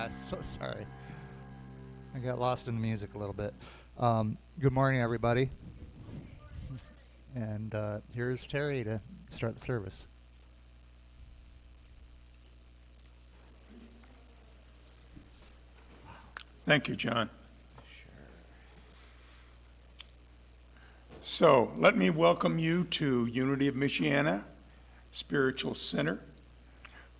So sorry. I got lost in the music a little bit. Good morning, everybody. And here's Terry to start the service. Thank you, John. So let me welcome you to Unity of Michiana Spiritual Center.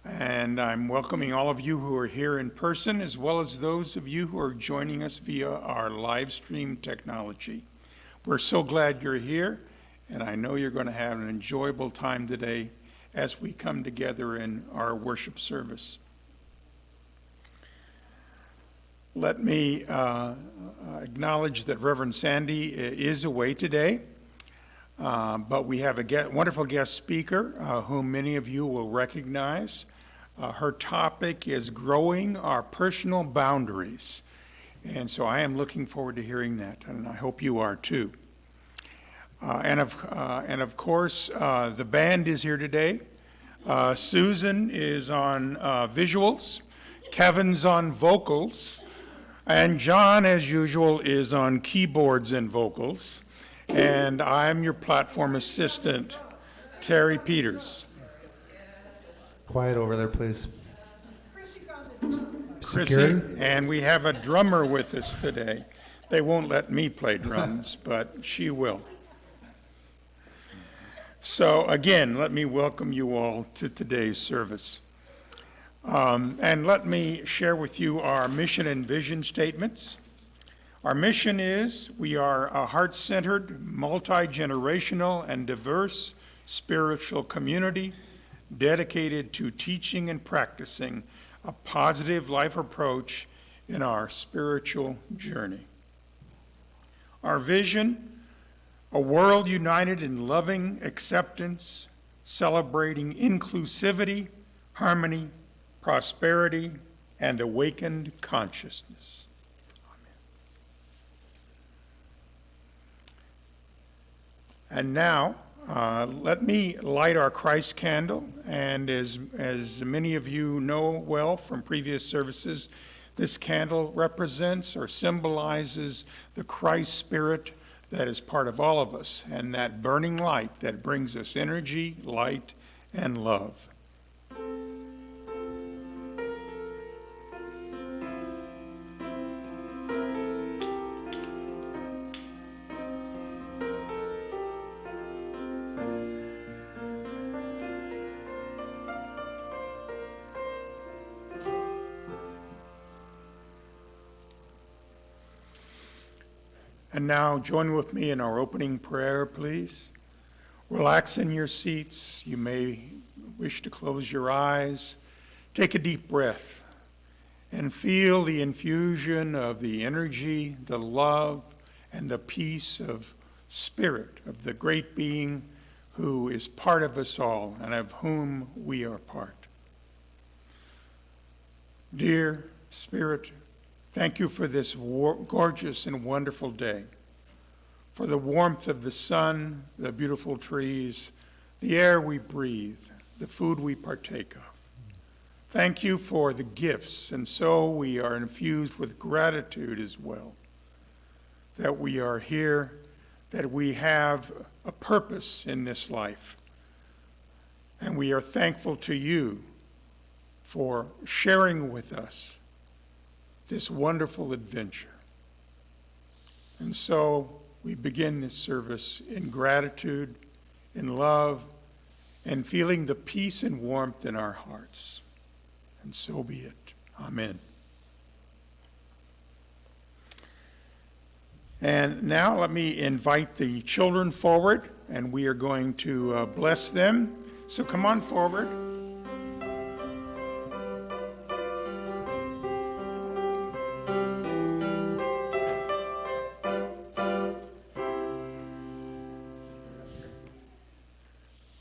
And I'm welcoming all of you who are here in person, as well as those of you who are joining us via our live stream technology. We're so glad you're here, and I know you're going to have an enjoyable time today as we come together in our worship service. Let me acknowledge that Reverend Sandy is away today, but we have a wonderful guest speaker whom many of you will recognize. Her topic is growing our personal boundaries, and so I am looking forward to hearing that, and I hope you are too. And of course, the band is here today. Susan is on visuals, Kevin's on vocals, and John, as usual, is on keyboards and vocals. And I'm your platform assistant, Terry Peters. Quiet over there, please. Chrissy, and we have a drummer with us today. They won't let me play drums, but she will. So again, let me welcome you all to today's service. And let me share with you our mission and vision statements. Our mission is we are a heart-centered, multi-generational, and diverse spiritual community dedicated to teaching and practicing a positive life approach in our spiritual journey. Our vision, a world united in loving acceptance, celebrating inclusivity, harmony, prosperity, and awakened consciousness. Amen. And now, let me light our Christ candle, and as many of you know well from previous services, this candle represents or symbolizes the Christ spirit that is part of all of us, and that burning light that brings us energy, light, and love. And now join with me in our opening prayer, please. Relax in your seats. You may wish to close your eyes. Take a deep breath and feel the infusion of the energy, the love, and the peace of spirit of the great being who is part of us all and of whom we are part. Dear Spirit, thank you for this gorgeous and wonderful day, for the warmth of the sun, the beautiful trees, the air we breathe, the food we partake of. Thank you for the gifts, and so we are infused with gratitude as well, that we are here, that we have a purpose in this life, and we are thankful to you for sharing with us this wonderful adventure. And so we begin this service in gratitude, in love, and feeling the peace and warmth in our hearts. And so be it. Amen. And now let me invite the children forward, and we are going to bless them. So come on forward.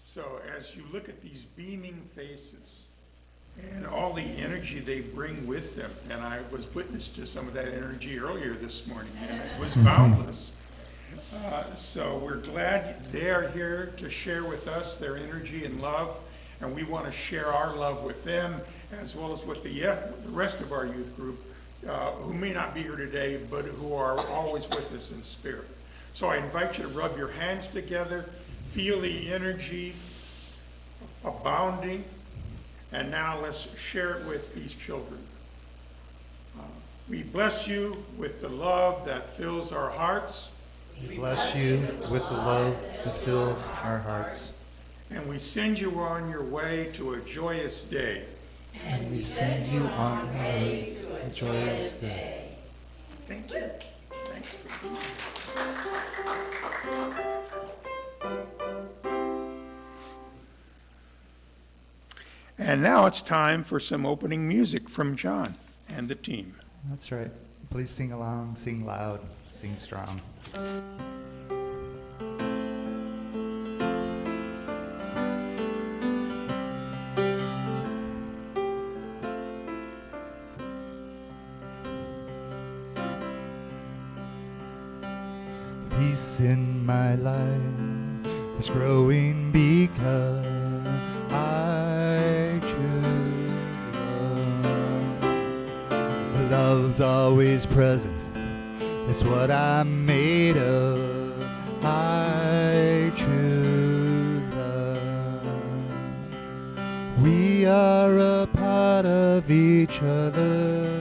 So as you look at these beaming faces and all the energy they bring with them, and I was witness to some of that energy earlier this morning, and it was boundless. So we're glad they are here to share with us their energy and love. and we want to share our love with them as well as with the rest of our youth group who may not be here today, but who are always with us in spirit. So I invite you to rub your hands together, feel the energy abounding, and now let's share it with these children. We bless you with the love that fills our hearts. We bless you with the love that fills our hearts. And we send you on your way to a joyous day. And we send you on your way to a joyous day. Thank you. Thanks. And now it's time for some opening music from John and the team. That's right. Please sing along, sing loud, sing strong. Peace in my life is growing because I choose love. Love's always present, it's what I'm made of. I choose love. We are a part of each other.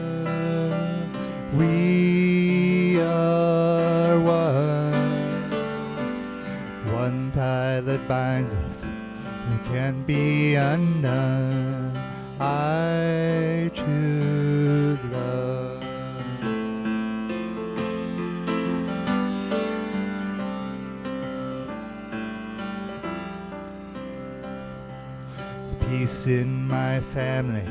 We are one tie that binds us, it can't be undone. I choose love. Peace in my family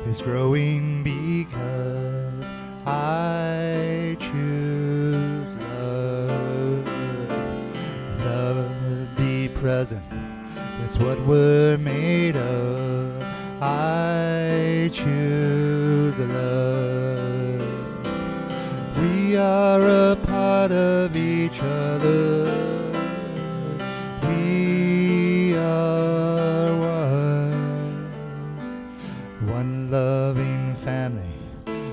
is growing because I choose love. Love will be present, it's what we're made of. I choose love. We are a part of each other. We are one loving family,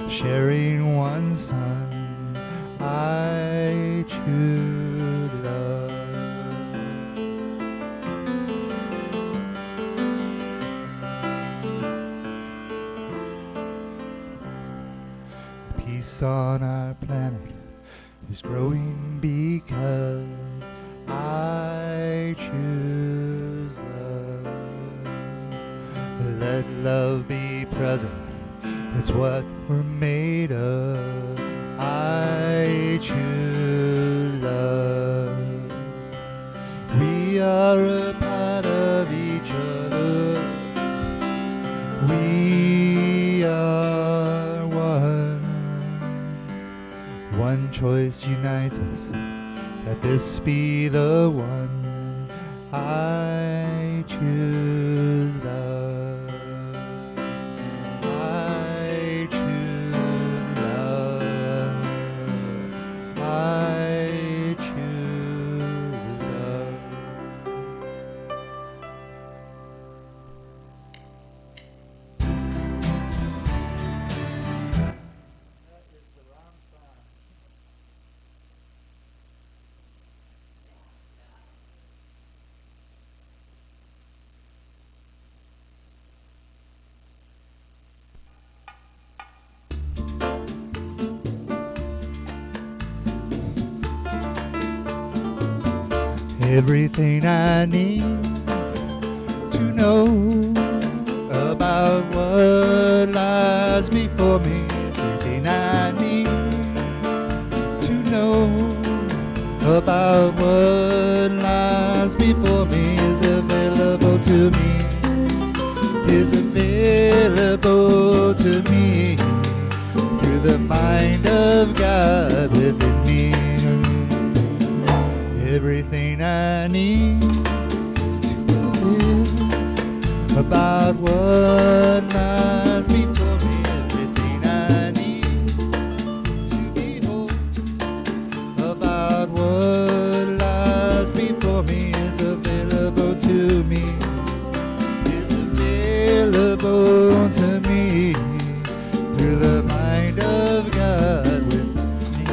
sharing one son. I choose love. Peace on our planet is growing because I choose love. Let love be present, it's what we're made of. I choose love. We are a part of each other. We are one. One choice unites us. Let this be the one. I choose love. I choose love. I choose love. Everything I need to know about what lies before me. Everything I need to know about what lies before me is available to me. Is available to me through the mind of God within me. Everything I need to live about what lies before me. Everything I need to behold about what lies before me is available to me. Is available to me through the mind of God with me.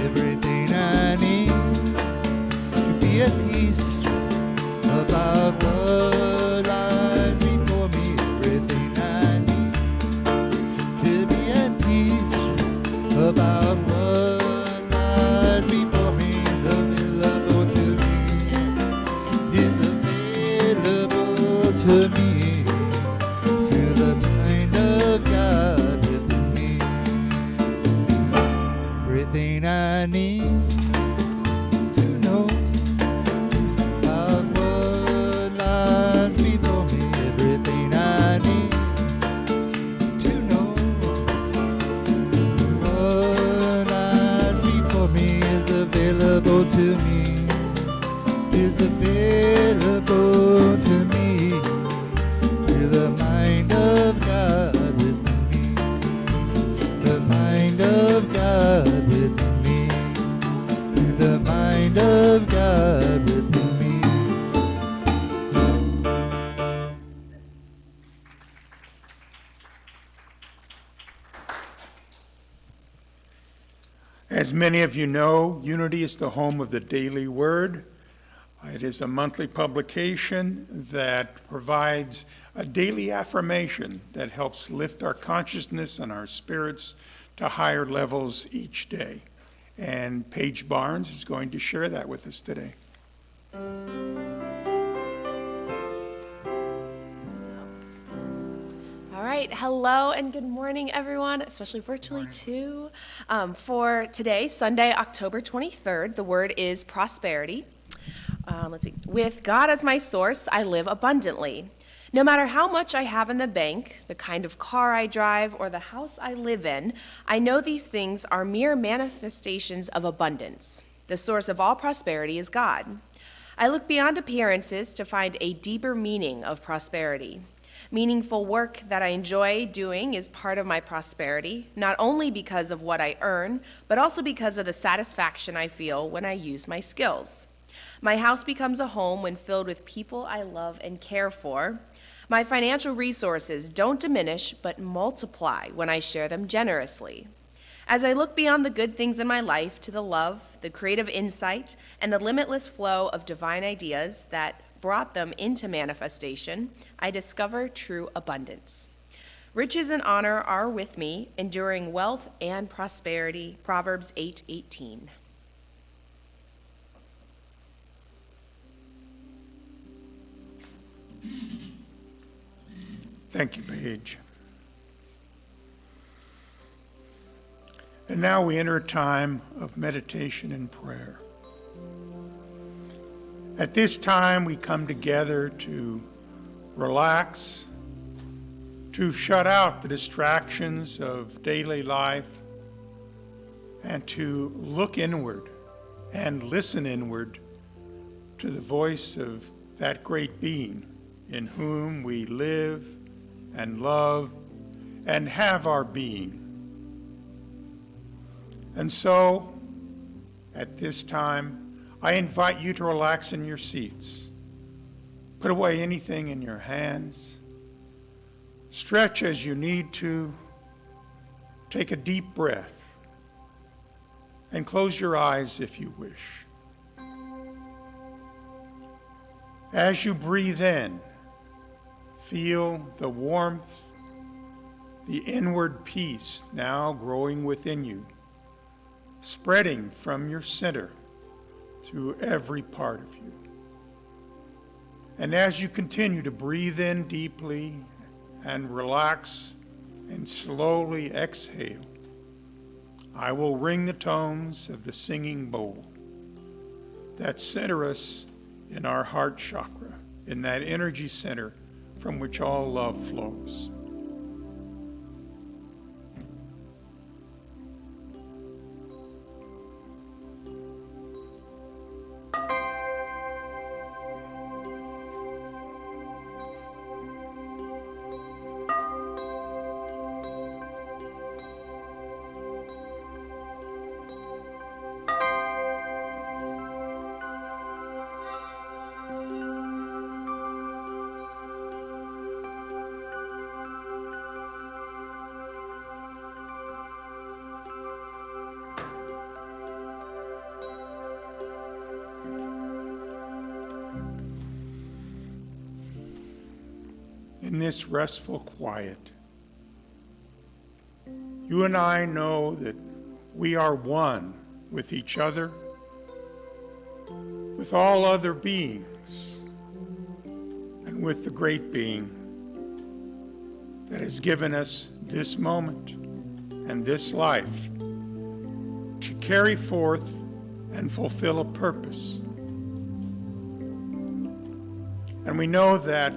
Everything I need to be at peace about what lies before me. Everything I need to be at peace about what lies before me is available to me, is available to me, to the mind of God within me. Everything I need to know about what lies before me, everything I need to know what lies before me is available to me, is available to me, to the mind of God within me, the mind of God within me, to the mind of God within me. As many of you know, Unity is the home of the Daily Word. It is a monthly publication that provides a daily affirmation that helps lift our consciousness and our spirits to higher levels each day. And Paige Barnes is going to share that with us today. All right, hello and good morning, everyone, especially virtually too. For today, Sunday, October 23rd, the word is prosperity. Let's see. With God as my source, I live abundantly. No matter how much I have in the bank, the kind of car I drive, or the house I live in, I know these things are mere manifestations of abundance. The source of all prosperity is God. I look beyond appearances to find a deeper meaning of prosperity. Meaningful work that I enjoy doing is part of my prosperity, not only because of what I earn, but also because of the satisfaction I feel when I use my skills. My house becomes a home when filled with people I love and care for. My financial resources don't diminish, but multiply when I share them generously. As I look beyond the good things in my life to the love, the creative insight, and the limitless flow of divine ideas that brought them into manifestation, I discover true abundance. Riches and honor are with me, enduring wealth and prosperity. Proverbs 8:18. Thank you, Paige. And now we enter a time of meditation and prayer. At this time, we come together to relax, to shut out the distractions of daily life, and to look inward and listen inward to the voice of that great being in whom we live and love and have our being. And so, at this time, I invite you to relax in your seats. Put away anything in your hands. Stretch as you need to. Take a deep breath. And close your eyes if you wish. As you breathe in, feel the warmth, the inward peace now growing within you, spreading from your center through every part of you. And as you continue to breathe in deeply and relax and slowly exhale, I will ring the tones of the singing bowl that center us in our heart chakra, in that energy center from which all love flows. in this restful quiet. You and I know that we are one with each other, with all other beings, and with the great being that has given us this moment and this life to carry forth and fulfill a purpose. And we know that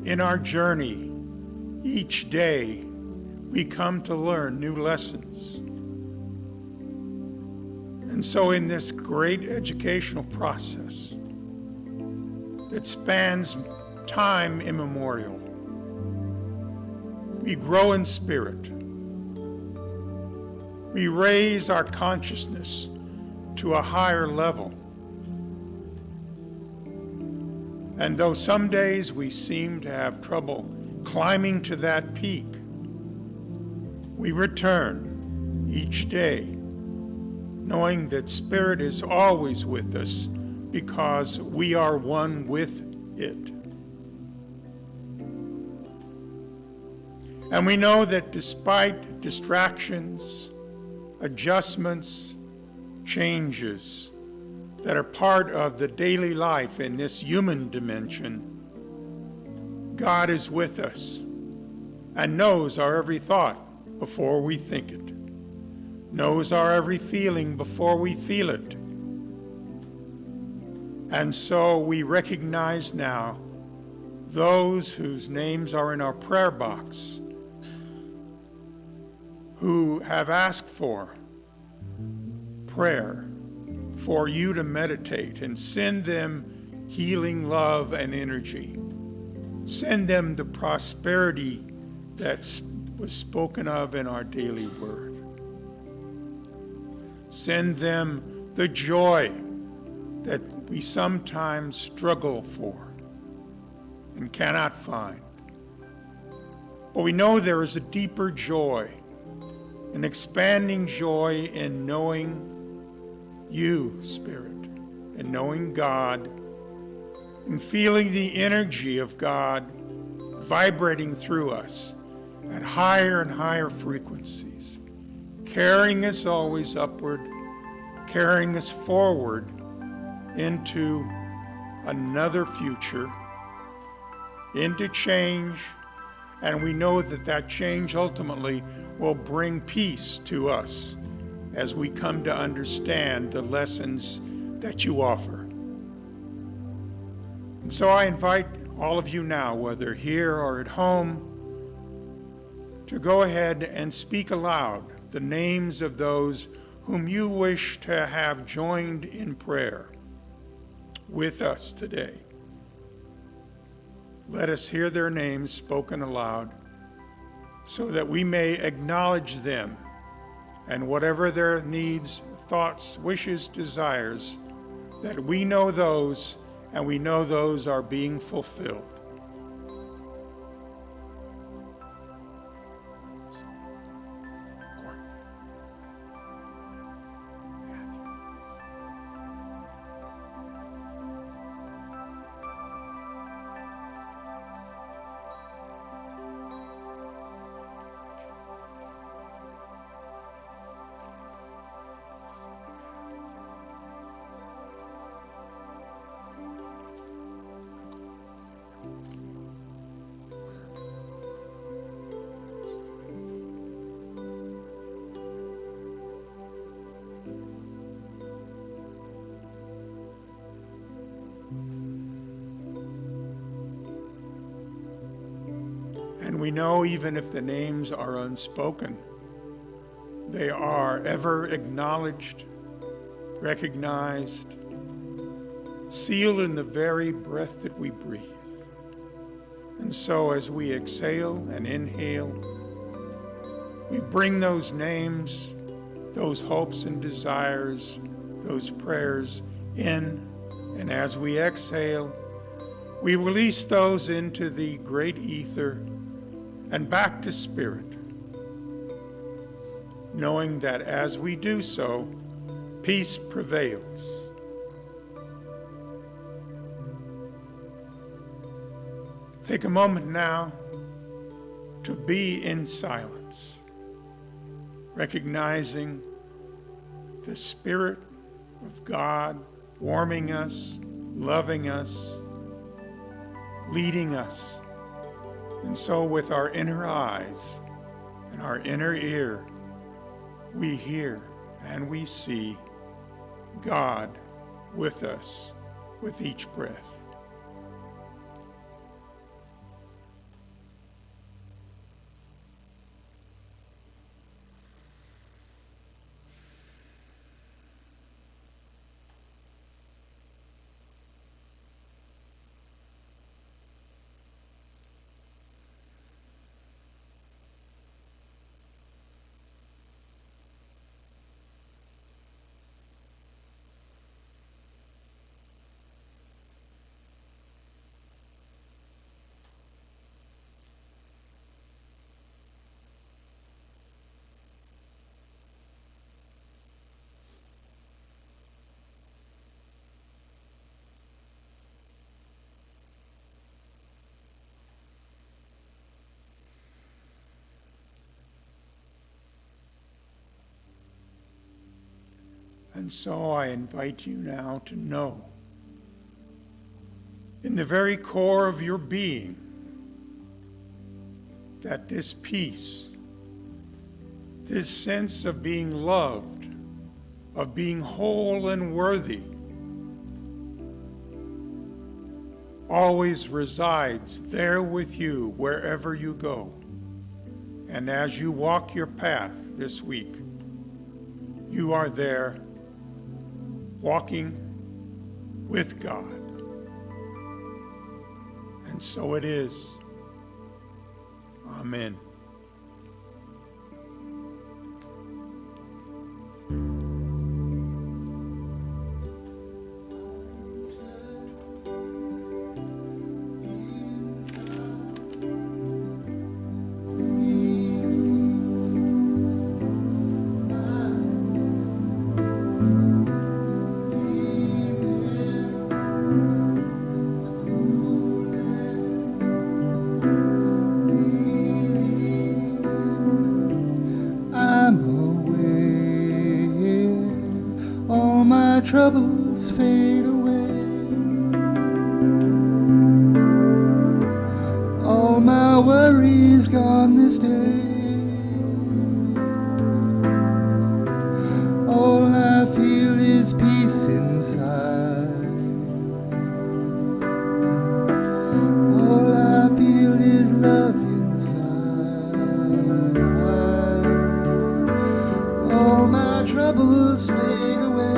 in our journey, each day, we come to learn new lessons. And so in this great educational process that spans time immemorial, we grow in spirit. We raise our consciousness to a higher level. And though some days we seem to have trouble climbing to that peak, we return each day knowing that Spirit is always with us because we are one with it. And we know that despite distractions, adjustments, changes that are part of the daily life in this human dimension, God is with us and knows our every thought before we think it, knows our every feeling before we feel it. And so we recognize now those whose names are in our prayer box, who have asked for prayer for you to meditate and send them healing love and energy. Send them the prosperity that was spoken of in our daily word. Send them the joy that we sometimes struggle for and cannot find. But we know there is a deeper joy, an expanding joy in knowing you, Spirit, and knowing God, and feeling the energy of God vibrating through us at higher and higher frequencies, carrying us always upward, carrying us forward into another future, into change, and we know that that change ultimately will bring peace to us as we come to understand the lessons that you offer. And so I invite all of you now, whether here or at home, to go ahead and speak aloud the names of those whom you wish to have joined in prayer with us today. Let us hear their names spoken aloud so that we may acknowledge them and whatever their needs, thoughts, wishes, desires, that we know those and we know those are being fulfilled. And we know even if the names are unspoken, they are ever acknowledged, recognized, sealed in the very breath that we breathe. And so as we exhale and inhale, we bring those names, those hopes and desires, those prayers in, and as we exhale, we release those into the great ether and back to Spirit, knowing that as we do so, peace prevails. Take a moment now to be in silence, recognizing the Spirit of God warming us, loving us, leading us. And so with our inner eyes and our inner ear, we hear and we see God with us with each breath. And so I invite you now to know, in the very core of your being, that this peace, this sense of being loved, of being whole and worthy, always resides there with you wherever you go. And as you walk your path this week, you are there walking with God. And so it is. Amen. Troubles fade away. All my worries gone this day. All I feel is peace inside. All I feel is love inside. All my troubles fade away.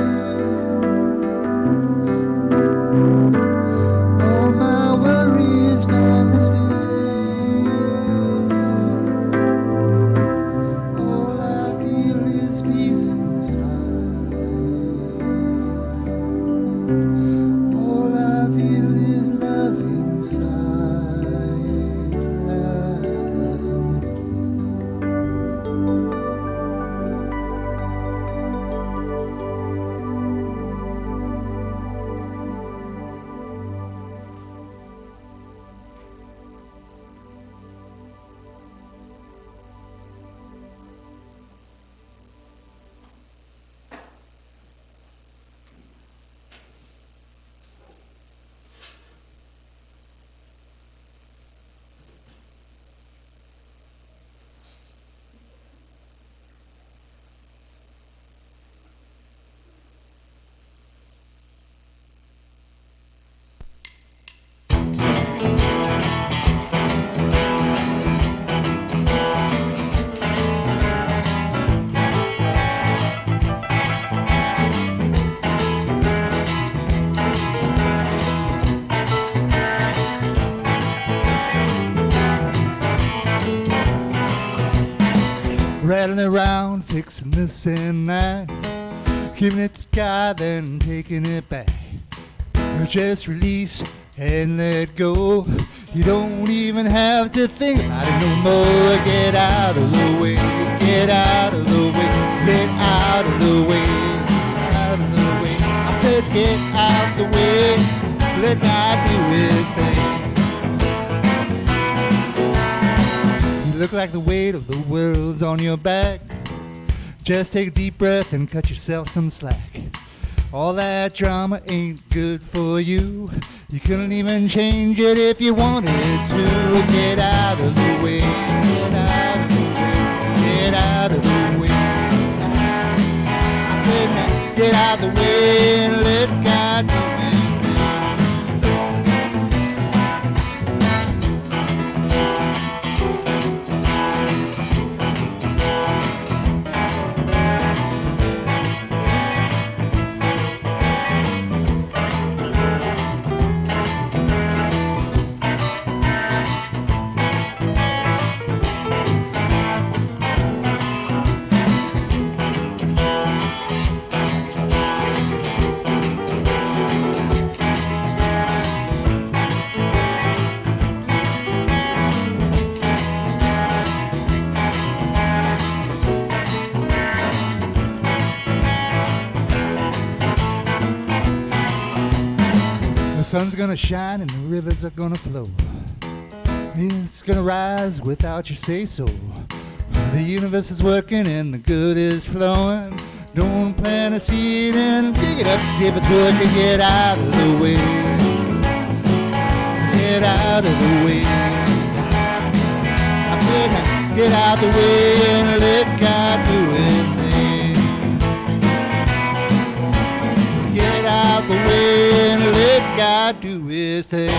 Rattling around, fixing this and that, giving it to God, then taking it back. Or just release and let go. You don't even have to think about it no more. Get out of the way, get out of the way, get out of the way, out of the way. I said get out of the way, let God do his thing. look like the weight of the world's on your back. Just take a deep breath and cut yourself some slack. All that drama ain't good for you. You couldn't even change it if you wanted to. Get out of the way, get out of the way, get out of the way. I said now, get out of the way and let God do his thing. The sun's gonna shine and the rivers are gonna flow. It's gonna rise without your say-so. The universe is working and the good is flowing. Don't plant a seed and dig it up, see if it's working. Get out of the way. Get out of the way. I said now, get out of the way and let God do his thing. Get out the way and let God do his thing.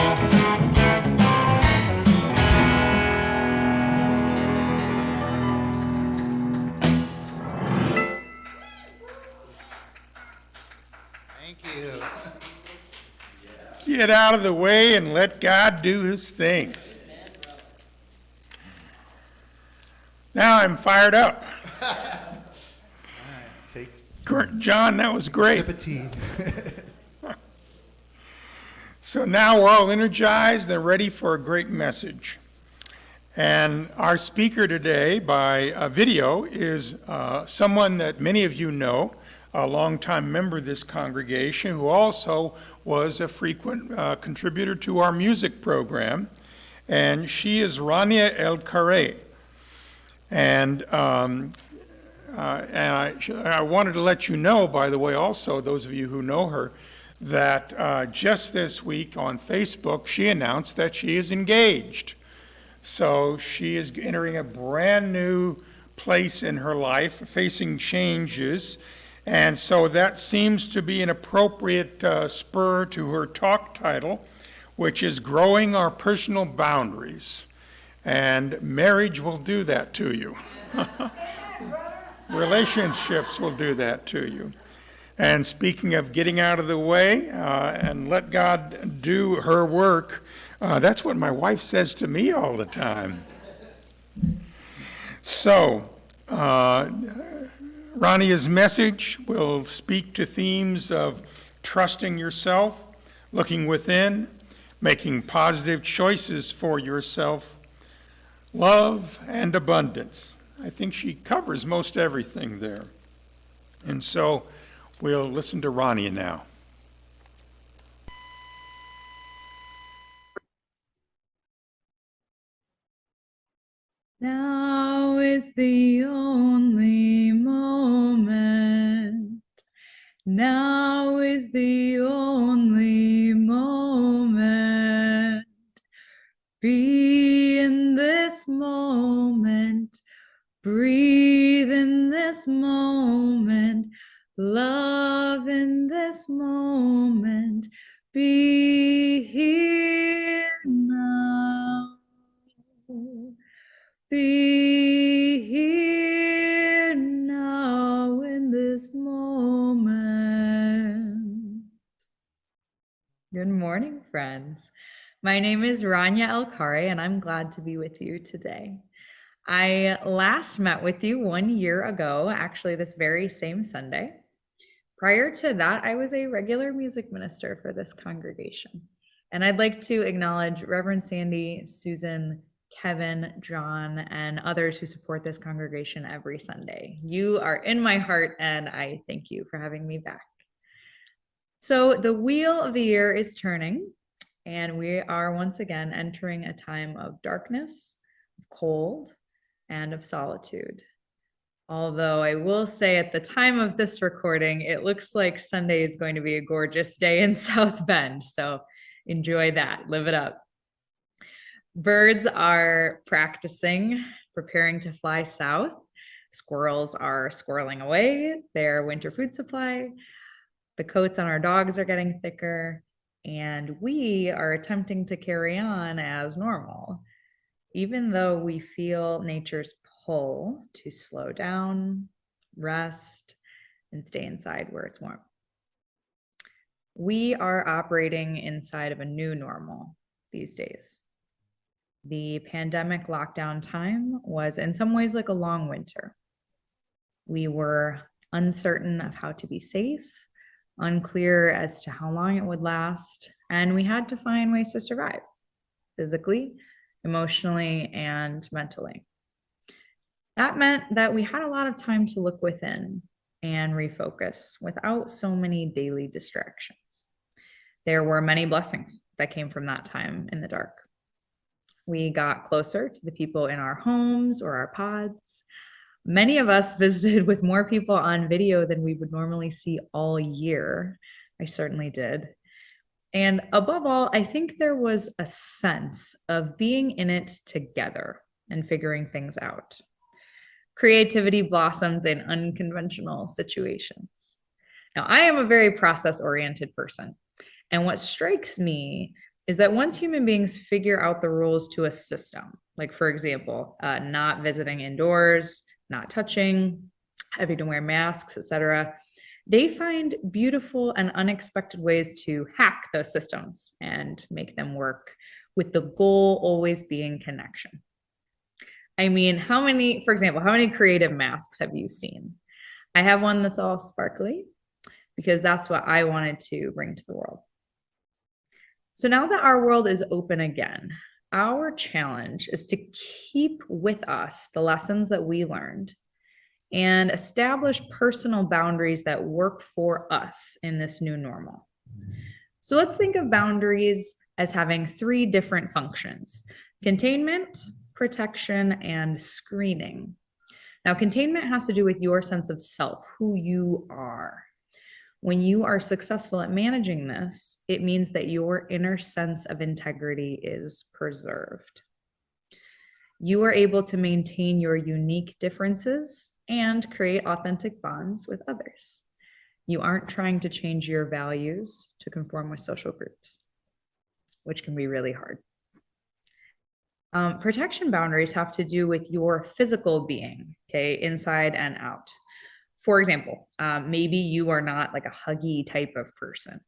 Thank you. Get out of the way and let God do his thing. Now I'm fired up. Take John, that was a great. sip of tea. So now we're all energized and ready for a great message. And our speaker today by video is someone that many of you know, a longtime member of this congregation who also was a frequent contributor to our music program. And she is Rania El-Kareh. And I wanted to let you know, by the way, also, those of you who know her, that just this week on Facebook, she announced that she is engaged. So she is entering a brand new place in her life, facing changes. And so that seems to be an appropriate spur to her talk title, which is Growing Our Personal Boundaries. And marriage will do that to you. Relationships will do that to you. And speaking of getting out of the way and let God do her work, that's what my wife says to me all the time. So, Rania's message will speak to themes of trusting yourself, looking within, making positive choices for yourself, love, and abundance. I think she covers most everything there. And so we'll listen to Rania now. Now is the only moment. Now is the only moment. Be in this moment. Breathe in this moment. Love in this moment. Be here now. Be here now in this moment. Good morning, friends. My name is Rania El-Kareh, and I'm glad to be with you today. I last met with you 1 year ago, actually this very same Sunday. Prior to that, I was a regular music minister for this congregation. And I'd like to acknowledge Reverend Sandy, Susan, Kevin, John, and others who support this congregation every Sunday. You are in my heart, and I thank you for having me back. So the wheel of the year is turning, and we are once again entering a time of darkness, of cold, and of solitude. Although I will say at the time of this recording, it looks like Sunday is going to be a gorgeous day in South Bend. So enjoy that, live it up. Birds are practicing, preparing to fly south. Squirrels are squirreling away their winter food supply. The coats on our dogs are getting thicker, and we are attempting to carry on as normal, even though we feel nature's pull to slow down, rest, and stay inside where it's warm. We are operating inside of a new normal these days. The pandemic lockdown time was in some ways like a long winter. We were uncertain of how to be safe, unclear as to how long it would last, and we had to find ways to survive physically, emotionally, and mentally. That meant that we had a lot of time to look within and refocus without so many daily distractions. There were many blessings that came from that time in the dark. We got closer to the people in our homes or our pods. Many of us visited with more people on video than we would normally see all year. I certainly did. And above all, I think there was a sense of being in it together and figuring things out. Creativity blossoms in unconventional situations. Now, I am a very process-oriented person. And what strikes me is that once human beings figure out the rules to a system, like for example, not visiting indoors, not touching, having to wear masks, etc., they find beautiful and unexpected ways to hack those systems and make them work, with the goal always being connection. I mean, how many creative masks have you seen? I have one that's all sparkly because that's what I wanted to bring to the world. So now that our world is open again, our challenge is to keep with us the lessons that we learned and establish personal boundaries that work for us in this new normal. So let's think of boundaries as having three different functions: containment, protection, and screening. Now, containment has to do with your sense of self, who you are. When you are successful at managing this, it means that your inner sense of integrity is preserved. You are able to maintain your unique differences and create authentic bonds with others. You aren't trying to change your values to conform with social groups, which can be really hard. Protection boundaries have to do with your physical being, okay, inside and out. For example, maybe you are not like a huggy type of person.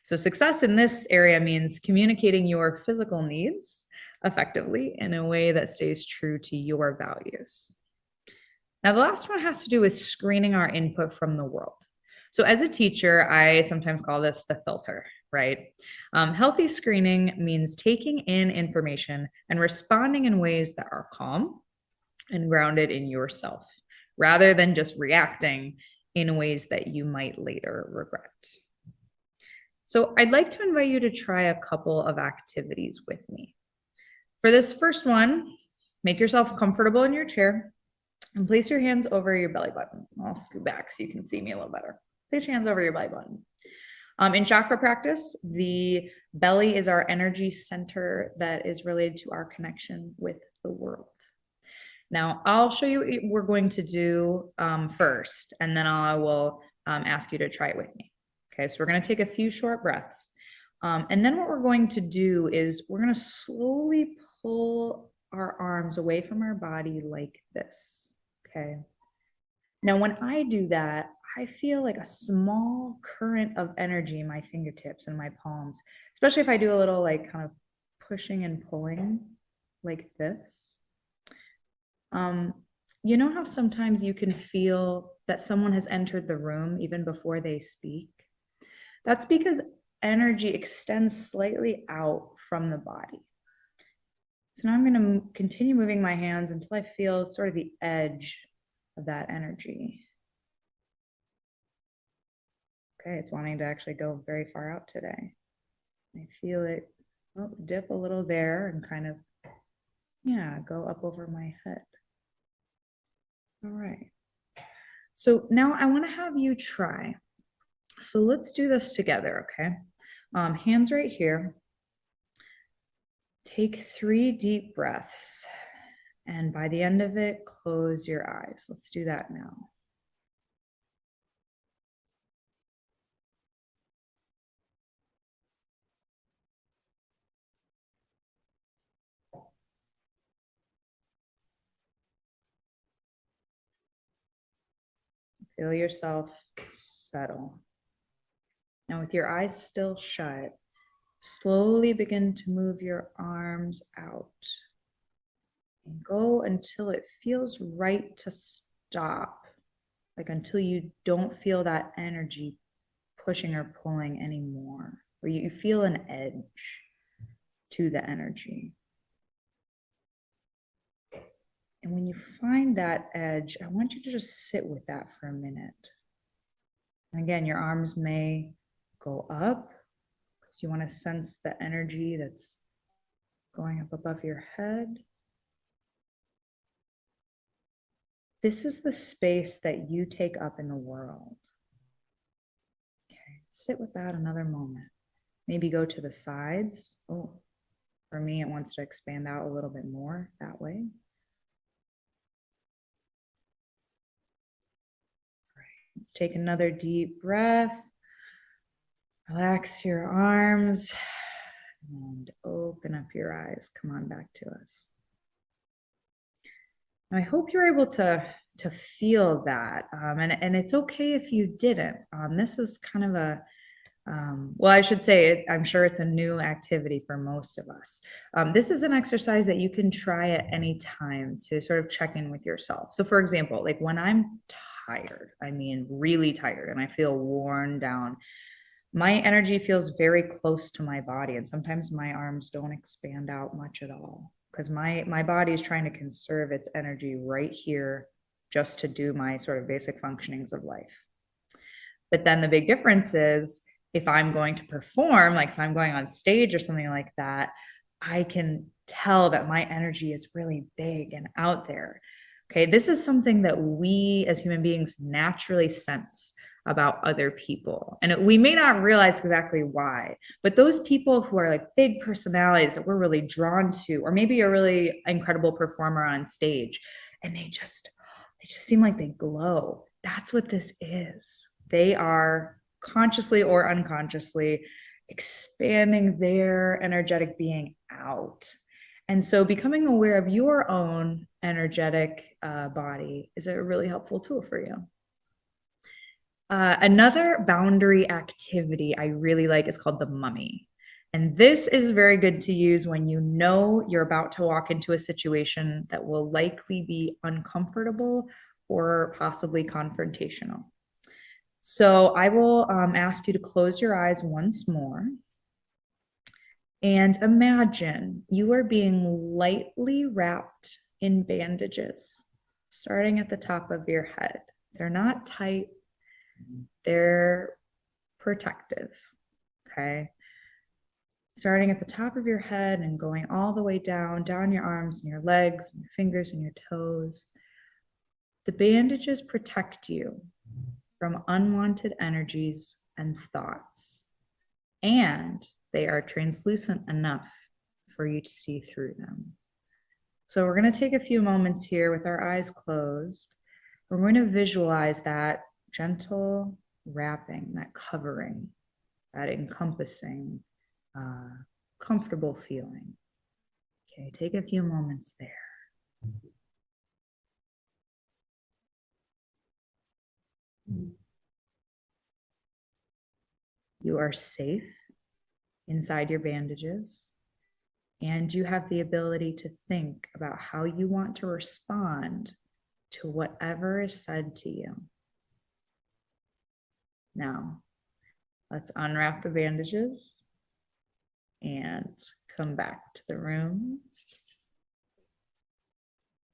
So success in this area means communicating your physical needs effectively in a way that stays true to your values. Now, the last one has to do with screening our input from the world. So as a teacher, I sometimes call this the filter, right? Healthy screening means taking in information and responding in ways that are calm and grounded in yourself, rather than just reacting in ways that you might later regret. So I'd like to invite you to try a couple of activities with me. For this first one, make yourself comfortable in your chair and place your hands over your belly button. I'll scoot back so you can see me a little better. Place your hands over your belly button. In chakra practice, the belly is our energy center that is related to our connection with the world. Now, I'll show you what we're going to do first, and then I will ask you to try it with me. Okay, so we're going to take a few short breaths. And then what we're going to do is we're going to slowly pull our arms away from our body like this. Okay. Now, when I do that, I feel like a small current of energy in my fingertips and my palms, especially if I do a little like kind of pushing and pulling like this. You know how sometimes you can feel that someone has entered the room even before they speak? That's because energy extends slightly out from the body. So now I'm going to continue moving my hands until I feel sort of the edge of that energy. Okay, it's wanting to actually go very far out today. I feel it dip a little there and kind of, yeah, go up over my head. All right. So now I want to have you try. So let's do this together, okay? Hands right here. Take 3 deep breaths. And by the end of it, close your eyes. Let's do that now. Feel yourself settle. Now, with your eyes still shut, slowly begin to move your arms out. And go until it feels right to stop, like until you don't feel that energy pushing or pulling anymore, where you feel an edge to the energy. And when you find that edge, I want you to just sit with that for a minute. And again, your arms may go up because you want to sense the energy that's going up above your head. This is the space that you take up in the world. Okay, sit with that another moment. Maybe go to the sides. Oh, for me, it wants to expand out a little bit more that way. Let's take another deep breath. Relax your arms and open up your eyes. Come on back to us. I hope you're able to feel that. And it's okay if you didn't. This is kind of a, well, I should say, I'm sure it's a new activity for most of us. This is an exercise that you can try at any time to sort of check in with yourself. So for example, like when I'm tired, I mean, really tired, and I feel worn down, my energy feels very close to my body. And sometimes my arms don't expand out much at all because my body is trying to conserve its energy right here just to do my sort of basic functionings of life. But then the big difference is if I'm going to perform, like if I'm going on stage or something like that, I can tell that my energy is really big and out there. Okay, this is something that we as human beings naturally sense about other people. And we may not realize exactly why, but those people who are like big personalities that we're really drawn to, or maybe a really incredible performer on stage, and they just seem like they glow. That's what this is. They are consciously or unconsciously expanding their energetic being out. And so becoming aware of your own energetic body is a really helpful tool for you. Another boundary activity I really like is called the mummy. And this is very good to use when you know you're about to walk into a situation that will likely be uncomfortable or possibly confrontational. So I will ask you to close your eyes once more and imagine you are being lightly wrapped in bandages, starting at the top of your head. They're not tight, they're protective, okay? Starting at the top of your head and going all the way down your arms and your legs and your fingers and your toes. The bandages protect you from unwanted energies and thoughts, and they are translucent enough for you to see through them. So we're going to take a few moments here with our eyes closed. We're going to visualize that gentle wrapping, that covering, that encompassing, comfortable feeling. Okay, take a few moments there. You are safe inside your bandages, and you have the ability to think about how you want to respond to whatever is said to you. Now, let's unwrap the bandages and come back to the room.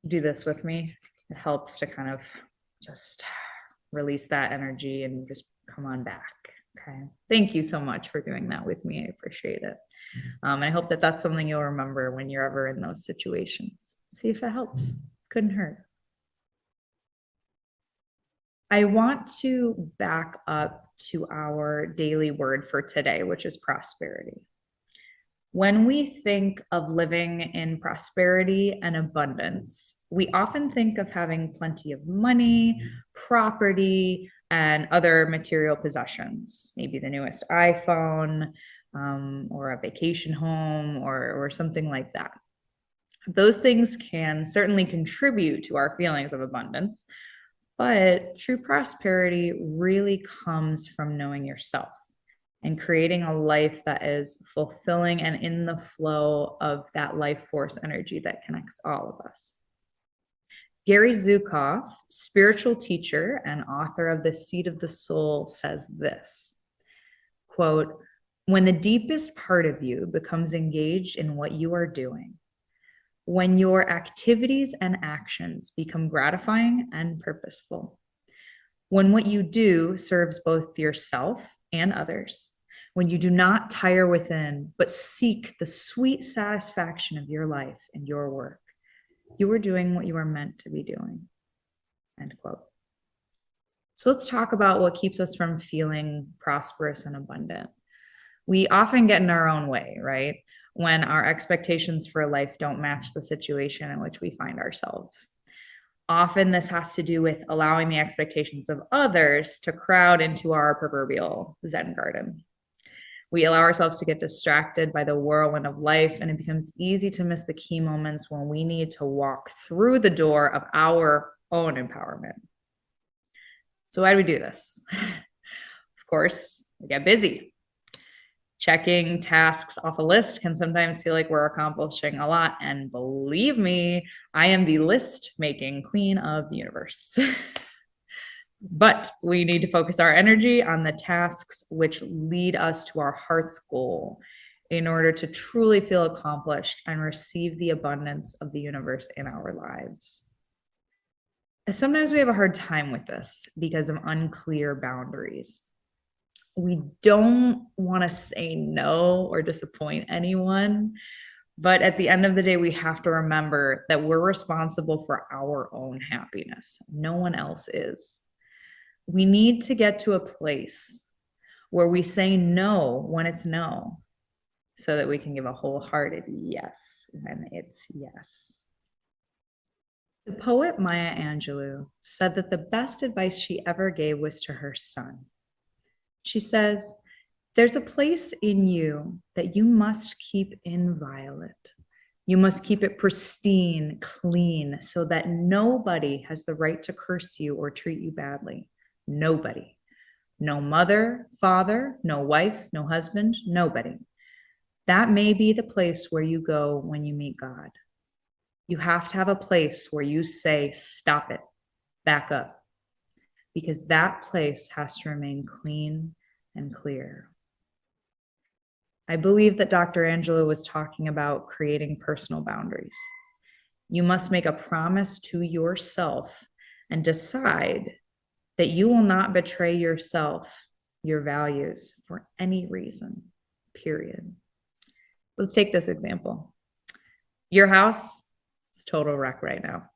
Do this with me. It helps to kind of just release that energy and just come on back. Okay. Thank you so much for doing that with me. I appreciate it. I hope that that's something you'll remember when you're ever in those situations. See if it helps. Couldn't hurt. I want to back up to our daily word for today, which is prosperity. When we think of living in prosperity and abundance, we often think of having plenty of money, property, and other material possessions, maybe the newest iPhone, or a vacation home, or something like that. Those things can certainly contribute to our feelings of abundance, but true prosperity really comes from knowing yourself and creating a life that is fulfilling and in the flow of that life force energy that connects all of us. Gary Zukav, spiritual teacher and author of The Seat of the Soul, says this, quote, "When the deepest part of you becomes engaged in what you are doing, when your activities and actions become gratifying and purposeful, when what you do serves both yourself and others, when you do not tire within, but seek the sweet satisfaction of your life and your work, you are doing what you are meant to be doing." End quote. So let's talk about what keeps us from feeling prosperous and abundant. We often get in our own way, right? When our expectations for life don't match the situation in which we find ourselves. Often this has to do with allowing the expectations of others to crowd into our proverbial Zen garden. We allow ourselves to get distracted by the whirlwind of life, and it becomes easy to miss the key moments when we need to walk through the door of our own empowerment. So why do we do this? Of course, we get busy. Checking tasks off a list can sometimes feel like we're accomplishing a lot. And believe me, I am the list-making queen of the universe. But we need to focus our energy on the tasks which lead us to our heart's goal in order to truly feel accomplished and receive the abundance of the universe in our lives. Sometimes we have a hard time with this because of unclear boundaries. We don't want to say no or disappoint anyone, but at the end of the day, we have to remember that we're responsible for our own happiness. No one else is. We need to get to a place where we say no when it's no, so that we can give a wholehearted yes when it's yes. The poet Maya Angelou said that the best advice she ever gave was to her son. She says, "There's a place in you that you must keep inviolate. You must keep it pristine, clean, so that nobody has the right to curse you or treat you badly. Nobody. No mother, father, no wife, no husband, nobody. That may be the place where you go when you meet God. You have to have a place where you say, stop it, back up, because that place has to remain clean and clear." I believe that Dr. Angelou was talking about creating personal boundaries. You must make a promise to yourself and decide that you will not betray yourself, your values, for any reason, period. Let's take this example. Your house is total wreck right now.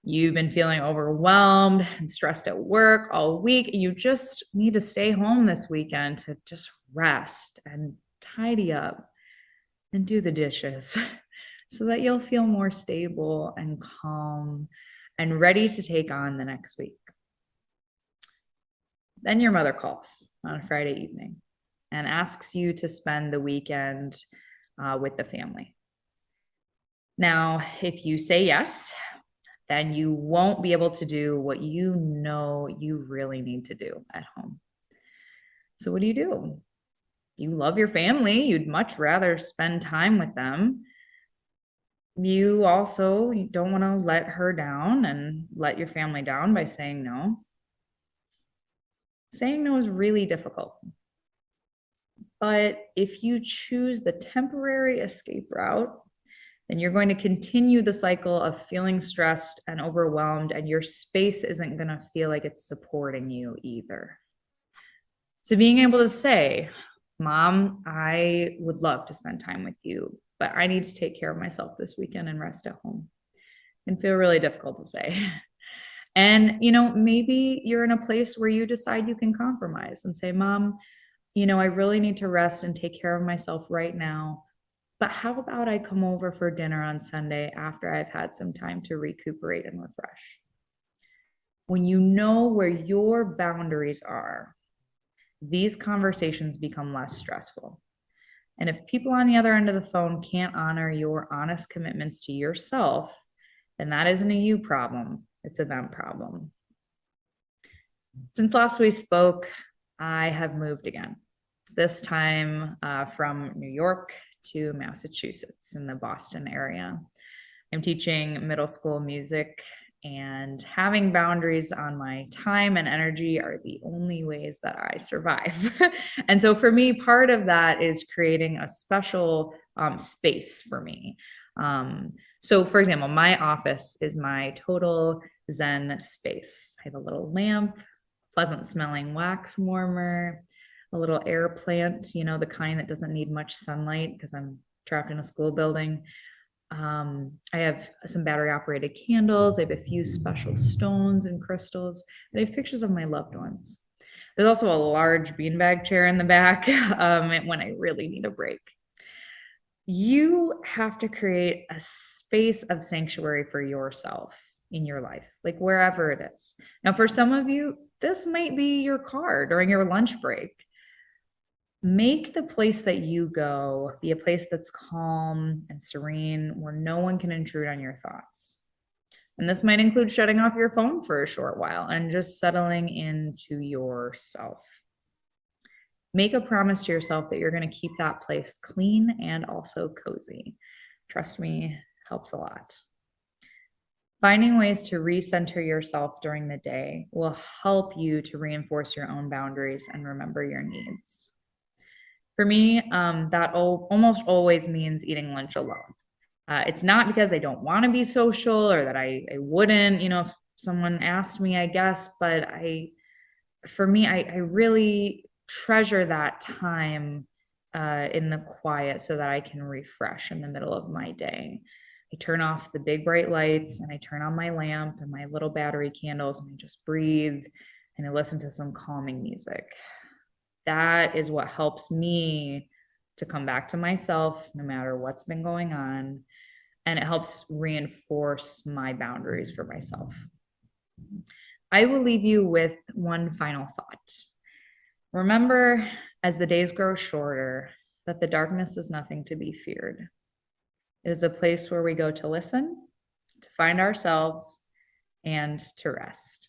You've been feeling overwhelmed and stressed at work all week, and you just need to stay home this weekend to just rest and tidy up and do the dishes so that you'll feel more stable and calm and ready to take on the next week. Then your mother calls on a Friday evening and asks you to spend the weekend with the family. Now, if you say yes, then you won't be able to do what you know you really need to do at home. So what do? You love your family. You'd much rather spend time with them. You also don't want to let her down and let your family down by saying no. Saying no is really difficult. But if you choose the temporary escape route, then you're going to continue the cycle of feeling stressed and overwhelmed, and your space isn't going to feel like it's supporting you either. So being able to say, Mom, I would love to spend time with you, but I need to take care of myself this weekend and rest at home, can feel really difficult to say. And, maybe you're in a place where you decide you can compromise and say, Mom, I really need to rest and take care of myself right now. But how about I come over for dinner on Sunday after I've had some time to recuperate and refresh? When you know where your boundaries are, these conversations become less stressful. And if people on the other end of the phone can't honor your honest commitments to yourself, then that isn't a you problem, it's a them problem. Since last we spoke, I have moved again, this time from New York to Massachusetts in the Boston area. I'm teaching middle school music, and having boundaries on my time and energy are the only ways that I survive. And so for me, part of that is creating a special space for me. So for example, my office is my total Zen space. I have a little lamp, pleasant smelling wax warmer, a little air plant, the kind that doesn't need much sunlight because I'm trapped in a school building. I have some battery operated candles. I have a few special stones and crystals, and I have pictures of my loved ones. There's also a large beanbag chair in the back when I really need a break. You have to create a space of sanctuary for yourself in your life, like wherever it is. Now, for some of you, this might be your car during your lunch break. Make the place that you go be a place that's calm and serene, where no one can intrude on your thoughts. And this might include shutting off your phone for a short while and just settling into yourself. Make a promise to yourself that you're going to keep that place clean and also cozy. Trust me, helps a lot. Finding ways to recenter yourself during the day will help you to reinforce your own boundaries and remember your needs. For me, that almost always means eating lunch alone. It's not because I don't want to be social or that I wouldn't, if someone asked me, I guess, but for me, I really treasure that time in the quiet so that I can refresh in the middle of my day. I turn off the big bright lights and I turn on my lamp and my little battery candles, and I just breathe and I listen to some calming music. That is what helps me to come back to myself no matter what's been going on. And it helps reinforce my boundaries for myself. I will leave you with one final thought. Remember, as the days grow shorter, that the darkness is nothing to be feared. It is a place where we go to listen, to find ourselves, and to rest.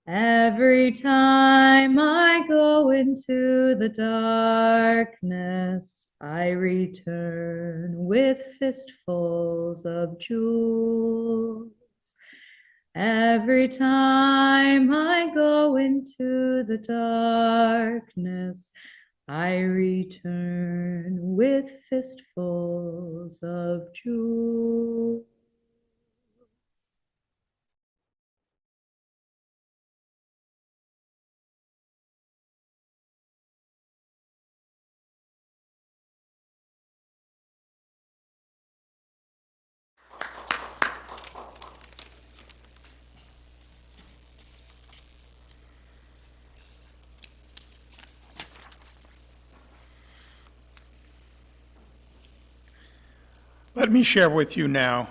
Every time I go into the darkness, I return with fistfuls of jewels. Every time I go into the darkness, I return with fistfuls of jewels. Let me share with you now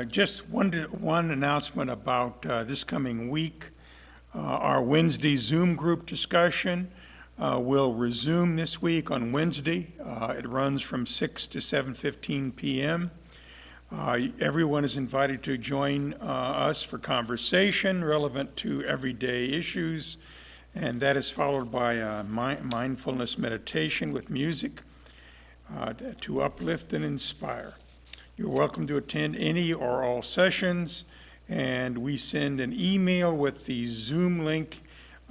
just one announcement about this coming week. Our Wednesday Zoom group discussion will resume this week on Wednesday. It runs from 6 to 7:15 p.m. Everyone is invited to join us for conversation relevant to everyday issues, and that is followed by a mindfulness meditation with music to uplift and inspire. You're welcome to attend any or all sessions, and we send an email with the Zoom link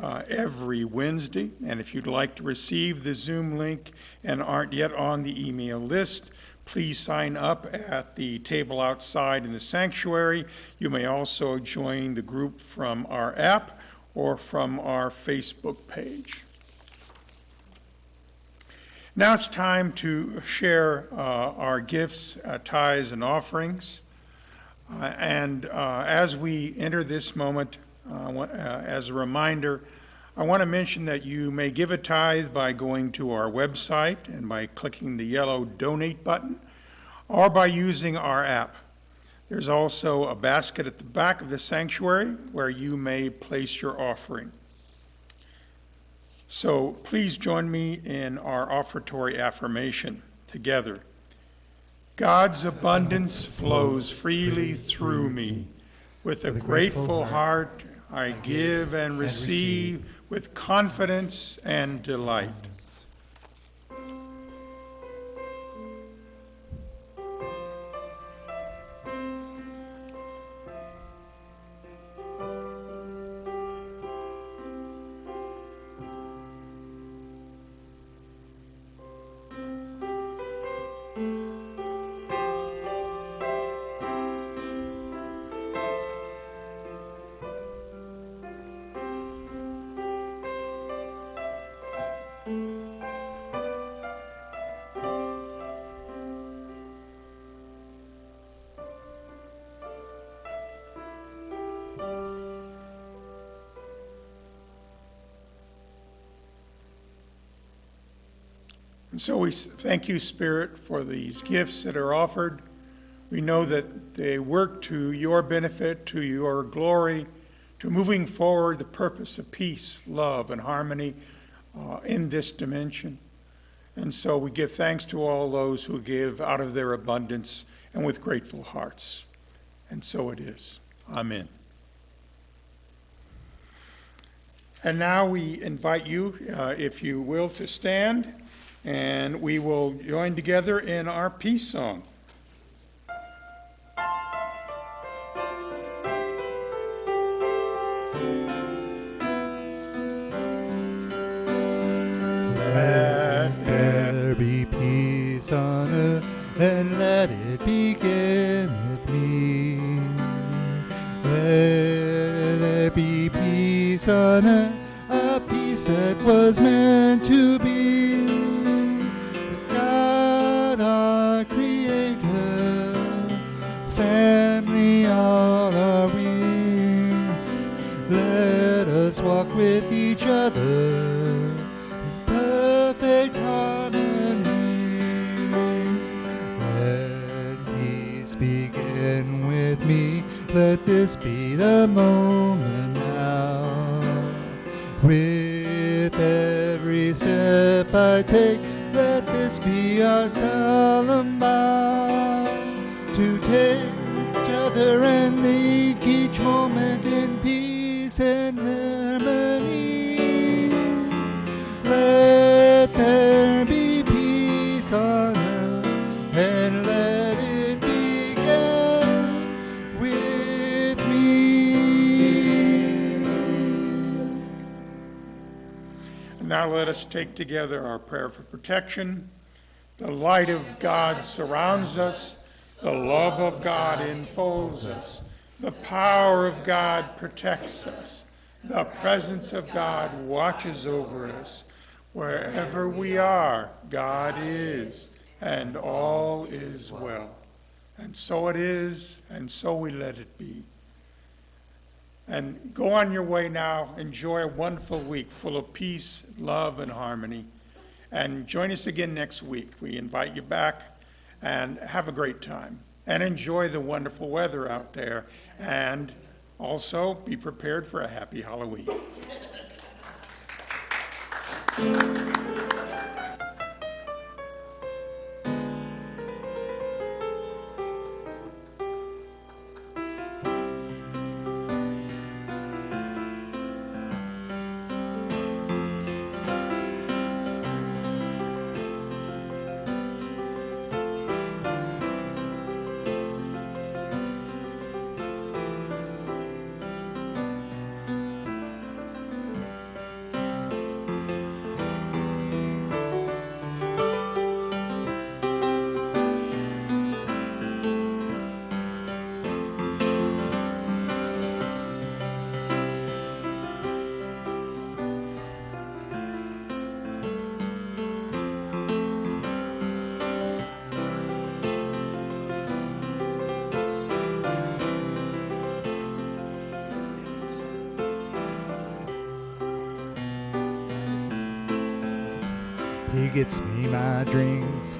every Wednesday. And if you'd like to receive the Zoom link and aren't yet on the email list, please sign up at the table outside in the sanctuary. You may also join the group from our app or from our Facebook page. Now it's time to share our gifts, tithes, and offerings. As we enter this moment, as a reminder, I want to mention that you may give a tithe by going to our website and by clicking the yellow donate button, or by using our app. There's also a basket at the back of the sanctuary where you may place your offering. So please join me in our offertory affirmation together. God's abundance flows freely through me. With a grateful heart, I give and receive with confidence and delight. And so we thank you, Spirit, for these gifts that are offered. We know that they work to your benefit, to your glory, to moving forward the purpose of peace, love, and harmony in this dimension. And so we give thanks to all those who give out of their abundance and with grateful hearts. And so it is. Amen. And now we invite you, if you will, to stand, and we will join together in our peace song. Let there be peace on earth, and let it begin with me. Let there be peace on earth, a peace that was meant to be. With God our Creator, family all are we. Let us walk with each other in perfect harmony. Let peace begin with me. Let this be the moment now. With every step I take, let this be our solemn vow. To take each other and lead each moment in peace and harmony. Let there be peace on earth, and let it begin with me. Now let us take together our prayer for protection. The light of God surrounds us. The love of God enfolds us. The power of God protects us. The presence of God watches over us. Wherever we are, God is, and all is well. And so it is, and so we let it be. And go on your way now. Enjoy a wonderful week full of peace, love, and harmony. And join us again next week. We invite you back, and have a great time. And enjoy the wonderful weather out there. And also be prepared for a happy Halloween. He gets me my drinks.